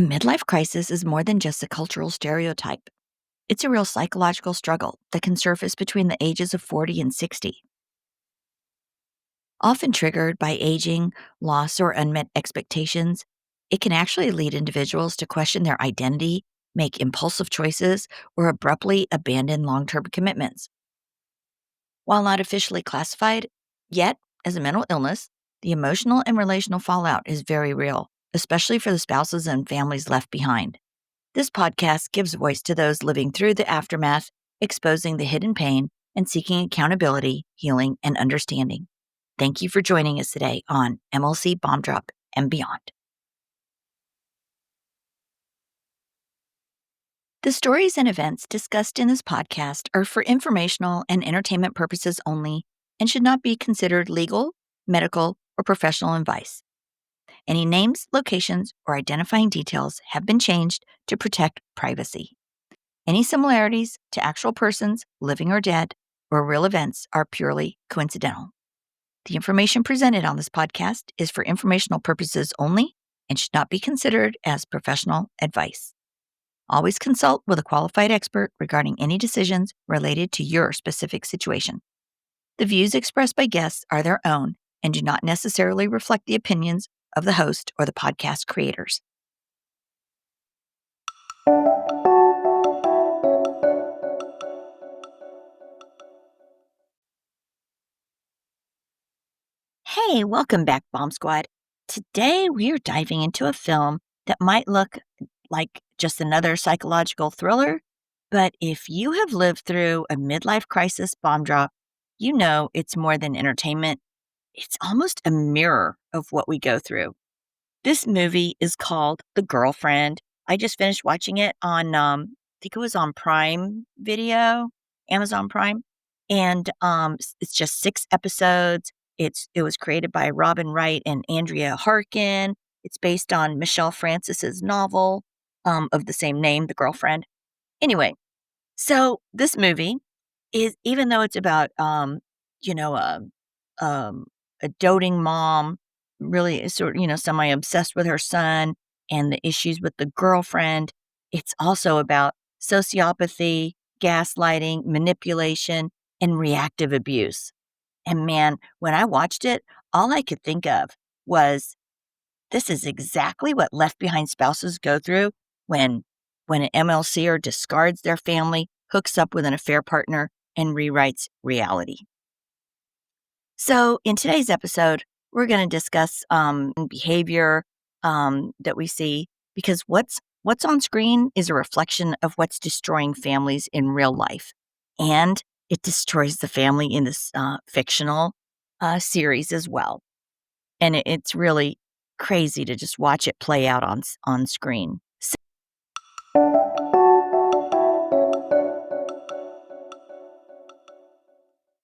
A midlife crisis is more than just a cultural stereotype. It's a real psychological struggle that can surface between the ages of 40 and 60. Often triggered by aging, loss, or unmet expectations, it can actually lead individuals to question their identity, make impulsive choices, or abruptly abandon long term commitments. While not officially classified yet as a mental illness, the emotional and relational fallout is very real, especially for the spouses and families left behind. This podcast gives voice to those living through the aftermath, exposing the hidden pain, and seeking accountability, healing, and understanding. Thank you for joining us today on MLC Bomb Drop and Beyond. The stories and events discussed in this podcast are for informational and entertainment purposes only and should not be considered legal, medical, or professional advice. Any names, locations, or identifying details have been changed to protect privacy. Any similarities to actual persons, living or dead, or real events are purely coincidental. The information presented on this podcast is for informational purposes only and should not be considered as professional advice. Always consult with a qualified expert regarding any decisions related to your specific situation. The views expressed by guests are their own and do not necessarily reflect the opinions of the host or the podcast creators. Hey, welcome back, Bomb Squad. Today we are diving into a film that might look like just another psychological thriller, but if you have lived through a midlife crisis bomb drop, you know it's more than entertainment. It's almost a mirror of what we go through. This movie is called The Girlfriend. I just finished watching it on, I think it was on Prime Video, Amazon Prime, and it's just 6 episodes. It was created by Robin Wright and Andrea Harkin. It's based on Michelle Francis's novel of the same name, The Girlfriend. Anyway, so this movie is, even though it's about you know, um, a doting mom, really sort semi-obsessed with her son and the issues with the girlfriend. It's also about sociopathy, gaslighting, manipulation, and reactive abuse. And man, when I watched it, all I could think of was this is exactly what left behind spouses go through when an MLCer discards their family, hooks up with an affair partner, and rewrites reality. So, in today's episode, we're going to discuss behavior that we see because what's on screen is a reflection of what's destroying families in real life, and it destroys the family in this fictional series as well. And it's really crazy to just watch it play out on screen.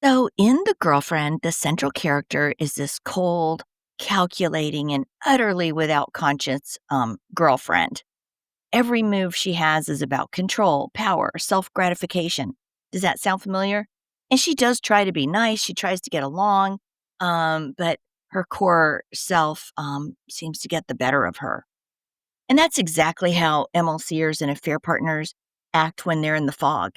So, in The Girlfriend, the central character is this cold, calculating, and utterly without conscience girlfriend. Every move she has is about control, power, self gratification. Does that sound familiar? And she does try to be nice. She tries to get along, but her core self seems to get the better of her. And that's exactly how MLCers and affair partners act when they're in the fog.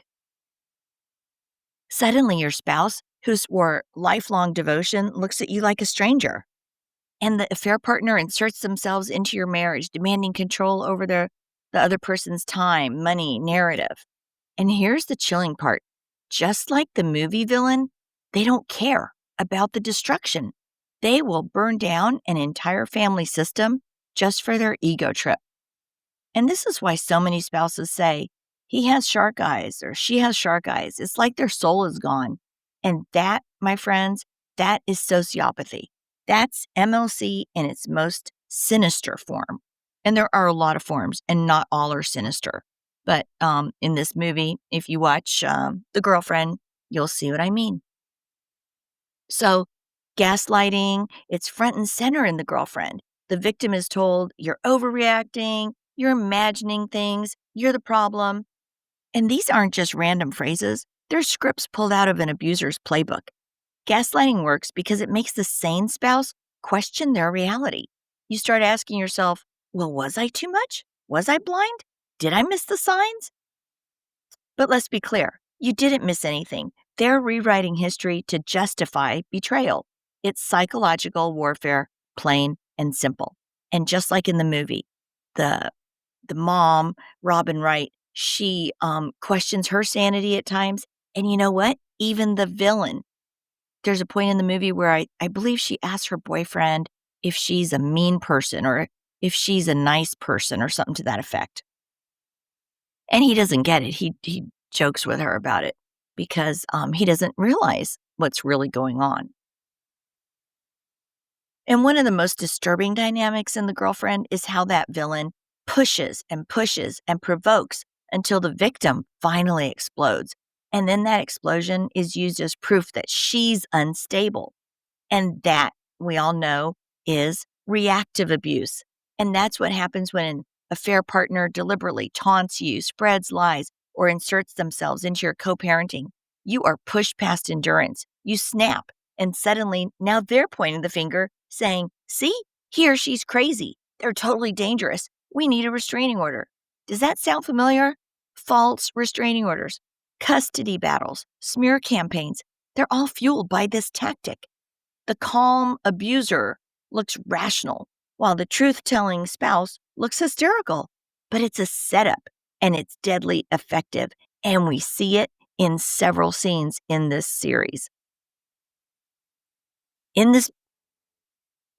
Suddenly, your spouse, who swore lifelong devotion, looks at you like a stranger. And the affair partner inserts themselves into your marriage, demanding control over the other person's time, money, narrative. And here's the chilling part. Just like the movie villain, they don't care about the destruction. They will burn down an entire family system just for their ego trip. And this is why so many spouses say, he has shark eyes or she has shark eyes. It's like their soul is gone. And that, my friends, that is sociopathy. That's MLC in its most sinister form. And there are a lot of forms, and not all are sinister. But in this movie, if you watch The Girlfriend, you'll see what I mean. So, gaslighting, it's front and center in The Girlfriend. The victim is told, you're overreacting, you're imagining things, you're the problem. And these aren't just random phrases, they're scripts pulled out of an abuser's playbook. Gaslighting works because it makes the sane spouse question their reality. You start asking yourself, well, was I too much? Was I blind? Did I miss the signs? But let's be clear, you didn't miss anything. They're rewriting history to justify betrayal. It's psychological warfare, plain and simple. And just like in the movie, the the mom, Robin Wright, she questions her sanity at times. And you know what? Even the villain, there's a point in the movie where I believe she asks her boyfriend if she's a mean person or if she's a nice person or something to that effect. And he doesn't get it. He jokes with her about it because he doesn't realize what's really going on. And one of the most disturbing dynamics in The Girlfriend is how that villain pushes and provokes until the victim finally explodes. And then that explosion is used as proof that she's unstable. And that, we all know, is reactive abuse. And that's what happens when an affair partner deliberately taunts you, spreads lies, or inserts themselves into your co parenting. You are pushed past endurance. You snap, and suddenly now they're pointing the finger, saying, "See, he or she's crazy. They're totally dangerous. We need a restraining order." Does that sound familiar? False restraining orders, custody battles, smear campaigns. They're all fueled by this tactic. The calm abuser looks rational, while the truth telling spouse looks hysterical. But it's a setup and it's deadly effective. And we see it in several scenes in this series. In this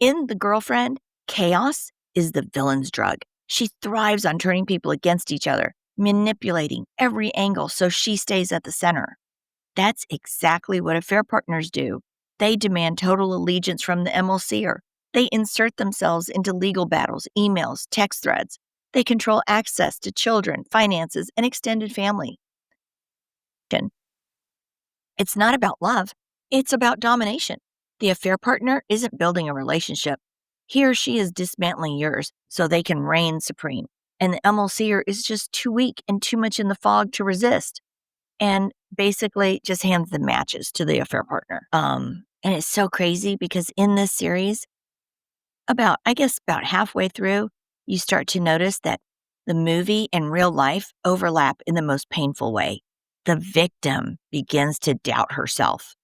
in The Girlfriend, chaos is the villain's drug. She thrives on turning people against each other, manipulating every angle so she stays at the center. That's exactly what affair partners do. They demand total allegiance from the MLCer. They insert themselves into legal battles, emails, text threads. They control access to children, finances, and extended family. It's not about love, it's about domination. The affair partner isn't building a relationship. He or she is dismantling yours so they can reign supreme. And the MLCer is just too weak and too much in the fog to resist, and basically just hands the matches to the affair partner. And it's so crazy because in this series, about halfway through, you start to notice that the movie and real life overlap in the most painful way. The victim begins to doubt herself.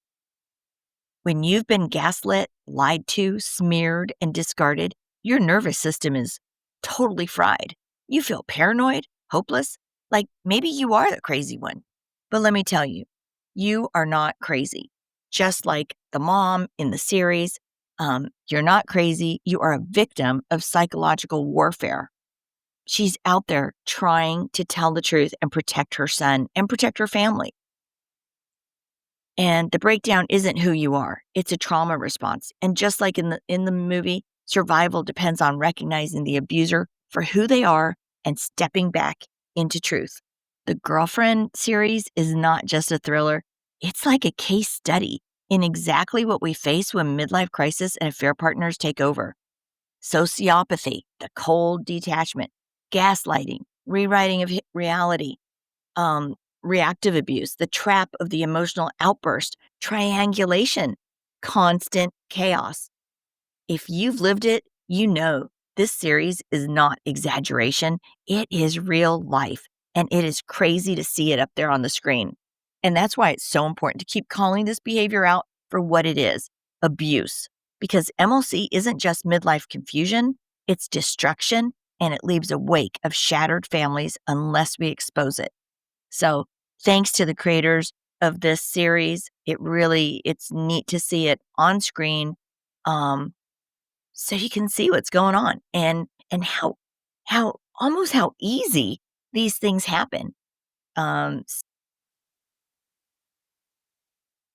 When you've been gaslit, lied to, smeared, and discarded, your nervous system is totally fried. You feel paranoid, hopeless, like maybe you are the crazy one. But let me tell you, you are not crazy. Just like the mom in the series, you're not crazy. You are a victim of psychological warfare. She's out there trying to tell the truth and protect her son and protect her family. And the breakdown isn't who you are. It's a trauma response. And just like in the movie, survival depends on recognizing the abuser for who they are and stepping back into truth. The Girlfriend series is not just a thriller. It's like a case study in exactly what we face when midlife crisis and affair partners take over. Sociopathy, the cold detachment, gaslighting, rewriting of reality, um, reactive abuse, the trap of the emotional outburst, triangulation, constant chaos. If you've lived it, you know this series is not exaggeration. It is real life, and it is crazy to see it up there on the screen. And that's why it's so important to keep calling this behavior out for what it is, abuse. Because MLC isn't just midlife confusion, it's destruction, and it leaves a wake of shattered families unless we expose it. So thanks to the creators of this series, it's neat to see it on screen, so you can see what's going on and how easy these things happen. Um, s-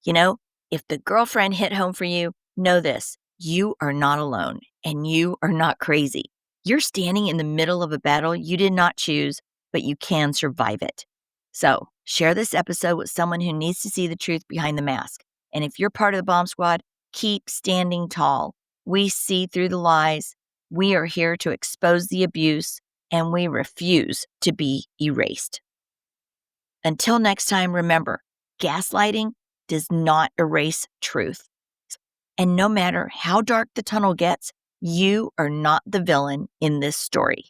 you know, if The Girlfriend hit home for you, know this: you are not alone and you are not crazy. You're standing in the middle of a battle you did not choose, but you can survive it. So share this episode with someone who needs to see the truth behind the mask. And if you're part of the Bomb Squad, keep standing tall. We see through the lies. We are here to expose the abuse, and we refuse to be erased. Until next time, remember, gaslighting does not erase truth. And no matter how dark the tunnel gets, you are not the villain in this story.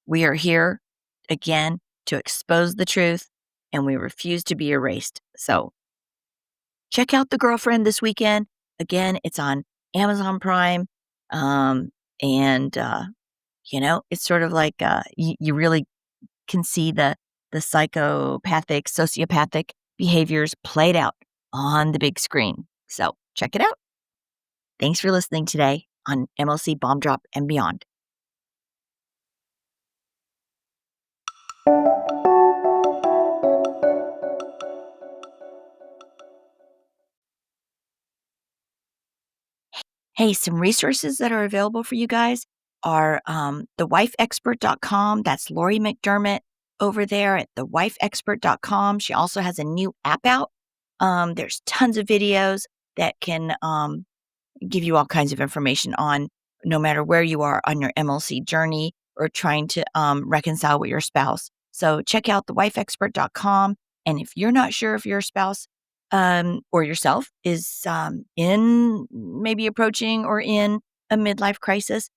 We are here again to expose the truth, and we refuse to be erased. So check out The Girlfriend this weekend. Again, it's on Amazon Prime. Um, and, it's sort of like you really can see the psychopathic, sociopathic behaviors played out on the big screen. So check it out. Thanks for listening today on MLC Bomb Drop and Beyond. Hey, some resources that are available for you guys are thewifeexpert.com. That's Lori McDermott over there at thewifeexpert.com. She also has a new app out. There's tons of videos that can give you all kinds of information on no matter where you are on your MLC journey or trying to reconcile with your spouse. So check out thewifeexpert.com. And if you're not sure if your spouse or yourself is in maybe approaching or in a midlife crisis,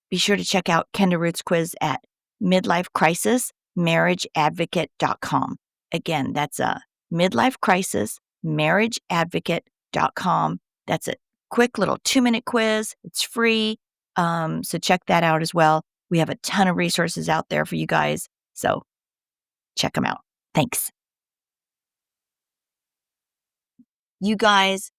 be sure to check out Kenda Root's quiz at midlifecrisismarriageadvocate.com. Again, that's a midlifecrisismarriageadvocate.com. That's a quick little 2-minute quiz. It's free. So check that out as well. We have a ton of resources out there for you guys. So check them out. Thanks. You guys,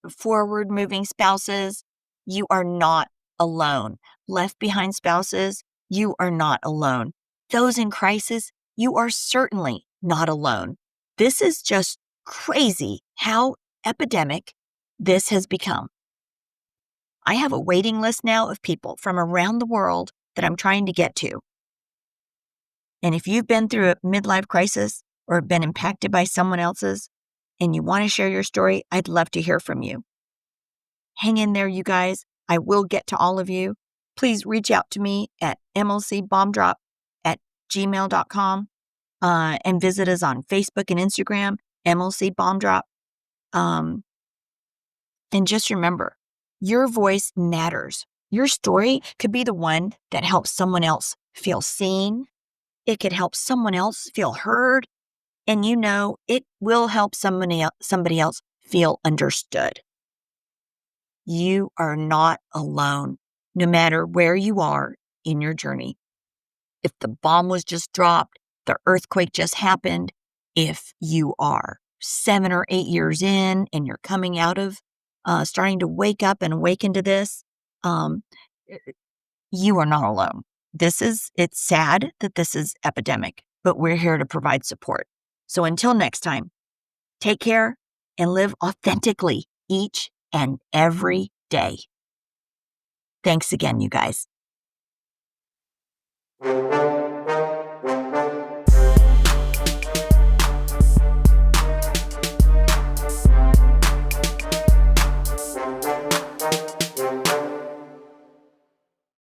forward moving spouses, you are not alone. Left behind spouses, you are not alone. Those in crisis, you are certainly not alone. This is just crazy how epidemic this has become. I have a waiting list now of people from around the world that I'm trying to get to. And if you've been through a midlife crisis or been impacted by someone else's and you want to share your story, I'd love to hear from you. Hang in there, you guys. I will get to all of you. Please reach out to me at mlcbombdrop@gmail.com and visit us on Facebook and Instagram, MLC Bomb Drop. And just remember, your voice matters. Your story could be the one that helps someone else feel seen. It could help someone else feel heard. And it will help somebody else feel understood. You are not alone, no matter where you are in your journey. If the bomb was just dropped, the earthquake just happened, if you are 7 or 8 years in and you're coming out of starting to wake up and awaken to this, you are not alone. It's sad that this is epidemic, but we're here to provide support. So until next time, take care and live authentically each and every day. Thanks again, you guys.